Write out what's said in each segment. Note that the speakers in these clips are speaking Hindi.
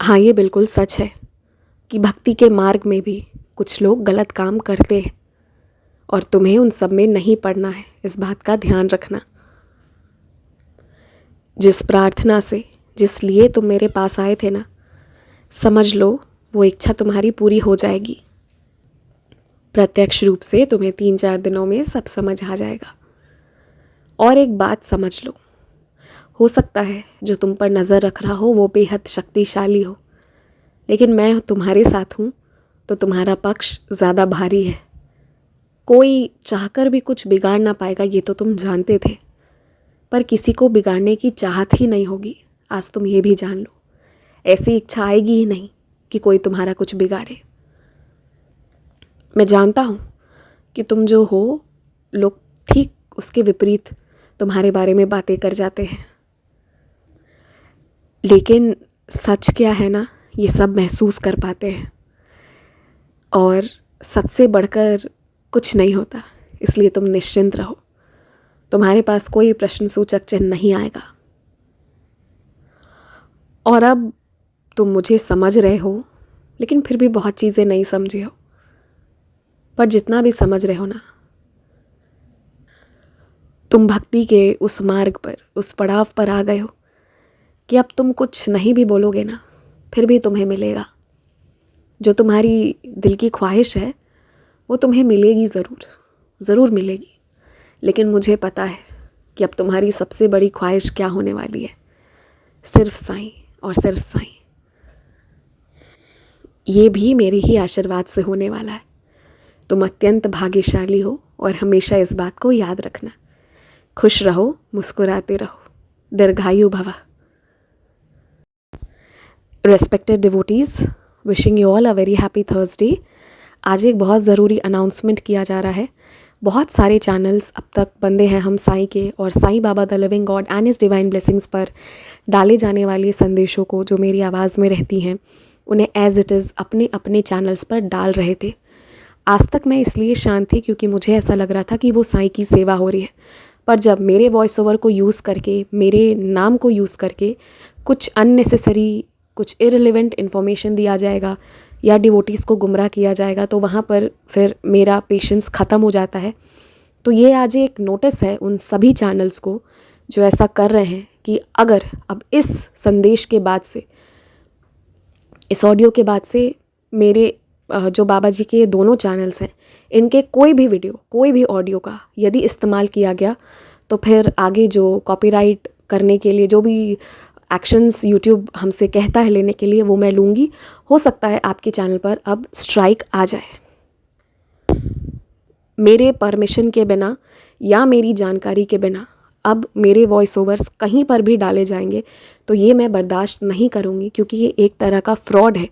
हाँ, ये बिल्कुल सच है कि भक्ति के मार्ग में भी कुछ लोग गलत काम करते हैं और तुम्हें उन सब में नहीं पड़ना है, इस बात का ध्यान रखना। जिस प्रार्थना से, जिस लिए तुम मेरे पास आए थे ना, समझ लो वो इच्छा तुम्हारी पूरी हो जाएगी। प्रत्यक्ष रूप से तुम्हें 3-4 दिनों में सब समझ आ जाएगा। और एक बात समझ लो, हो सकता है जो तुम पर नज़र रख रहा हो वो बेहद शक्तिशाली हो, लेकिन मैं तुम्हारे साथ हूँ तो तुम्हारा पक्ष ज़्यादा भारी है। कोई चाहकर भी कुछ बिगाड़ ना पाएगा, ये तो तुम जानते थे, पर किसी को बिगाड़ने की चाहत ही नहीं होगी। आज तुम ये भी जान लो, ऐसी इच्छा आएगी ही नहीं कि कोई तुम्हारा कुछ बिगाड़े। मैं जानता हूँ कि तुम जो हो, लोग ठीक उसके विपरीत तुम्हारे बारे में बातें कर जाते हैं, लेकिन सच क्या है ना, ये सब महसूस कर पाते हैं। और सच से बढ़कर कुछ नहीं होता, इसलिए तुम निश्चिंत रहो। तुम्हारे पास कोई प्रश्न सूचक चिन्ह नहीं आएगा। और अब तुम मुझे समझ रहे हो, लेकिन फिर भी बहुत चीज़ें नहीं समझे हो। पर जितना भी समझ रहे हो ना, तुम भक्ति के उस मार्ग पर, उस पड़ाव पर आ गए हो कि अब तुम कुछ नहीं भी बोलोगे ना, फिर भी तुम्हें मिलेगा। जो तुम्हारी दिल की ख्वाहिश है वो तुम्हें मिलेगी, ज़रूर मिलेगी। लेकिन मुझे पता है कि अब तुम्हारी सबसे बड़ी ख्वाहिश क्या होने वाली है, सिर्फ साईं और सिर्फ साईं। ये भी मेरे ही आशीर्वाद से होने वाला है। तुम अत्यंत भाग्यशाली हो और हमेशा इस बात को याद रखना। खुश रहो, मुस्कुराते रहो, दीर्घायु भव। Respected devotees, wishing you all a very happy Thursday. आज एक बहुत ज़रूरी अनाउंसमेंट किया जा रहा है। बहुत सारे चैनल्स अब तक बंदे हैं हम साईं के, और Sai Baba the living god and his divine blessings पर डाले जाने वाले संदेशों को, जो मेरी आवाज़ में रहती हैं, उन्हें एज़ इट इज़ अपने अपने चैनल्स पर डाल रहे थे। आज तक मैं इसलिए शांत थी क्योंकि मुझे ऐसा लग रहा था कि वो साईं की सेवा हो रही है। पर जब मेरे वॉइस ओवर को यूज़ करके, मेरे नाम को यूज़ करके कुछ अननेसेसरी, कुछ इररिलेवेंट इन्फॉर्मेशन दिया जाएगा या डिवोटीज़ को गुमराह किया जाएगा, तो वहाँ पर फिर मेरा पेशेंस ख़त्म हो जाता है। तो ये आज एक नोटिस है उन सभी चैनल्स को जो ऐसा कर रहे हैं कि अगर अब इस संदेश के बाद से, इस ऑडियो के बाद से, मेरे जो बाबा जी के दोनों चैनल्स हैं, इनके कोई भी वीडियो, कोई भी ऑडियो का यदि इस्तेमाल किया गया, तो फिर आगे जो कॉपीराइट करने के लिए जो भी एक्शंस यूट्यूब हमसे कहता है लेने के लिए, वो मैं लूँगी। हो सकता है आपके चैनल पर अब स्ट्राइक आ जाए। मेरे परमिशन के बिना या मेरी जानकारी के बिना अब मेरे वॉइस ओवर्स कहीं पर भी डाले जाएंगे, तो ये मैं बर्दाश्त नहीं करूँगी, क्योंकि ये एक तरह का फ्रॉड है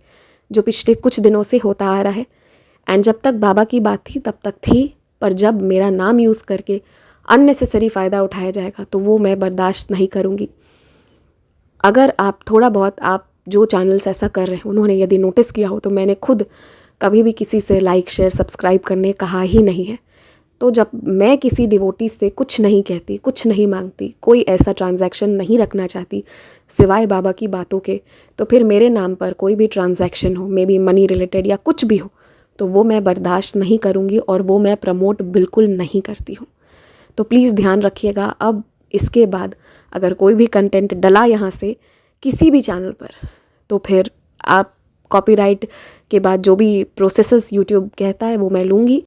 जो पिछले कुछ दिनों से होता आ रहा है। एंड जब तक बाबा की बात थी तब तक थी, पर जब मेरा नाम यूज़ करके अननेसेसरी फ़ायदा उठाया जाएगा तो वो मैं बर्दाश्त नहीं करूँगी। अगर आप थोड़ा बहुत, आप जो चैनल्स ऐसा कर रहे हैं उन्होंने यदि नोटिस किया हो, तो मैंने खुद कभी भी किसी से लाइक, शेयर, सब्सक्राइब करने कहा ही नहीं है। तो जब मैं किसी डिवोटी से कुछ नहीं कहती, कुछ नहीं मांगती, कोई ऐसा ट्रांजैक्शन नहीं रखना चाहती सिवाय बाबा की बातों के, तो फिर मेरे नाम पर कोई भी ट्रांजैक्शन हो, मे बी मनी रिलेटेड या कुछ भी हो, तो वो मैं बर्दाश्त नहीं करूँगी और वो मैं प्रमोट बिल्कुल नहीं करती हूँ। तो प्लीज़ ध्यान रखिएगा, अब इसके बाद अगर कोई भी कंटेंट डला यहाँ से किसी भी चैनल पर, तो फिर आप कॉपीराइट के बाद जो भी प्रोसेसेस यूट्यूब कहता है वो मैं लूँगी।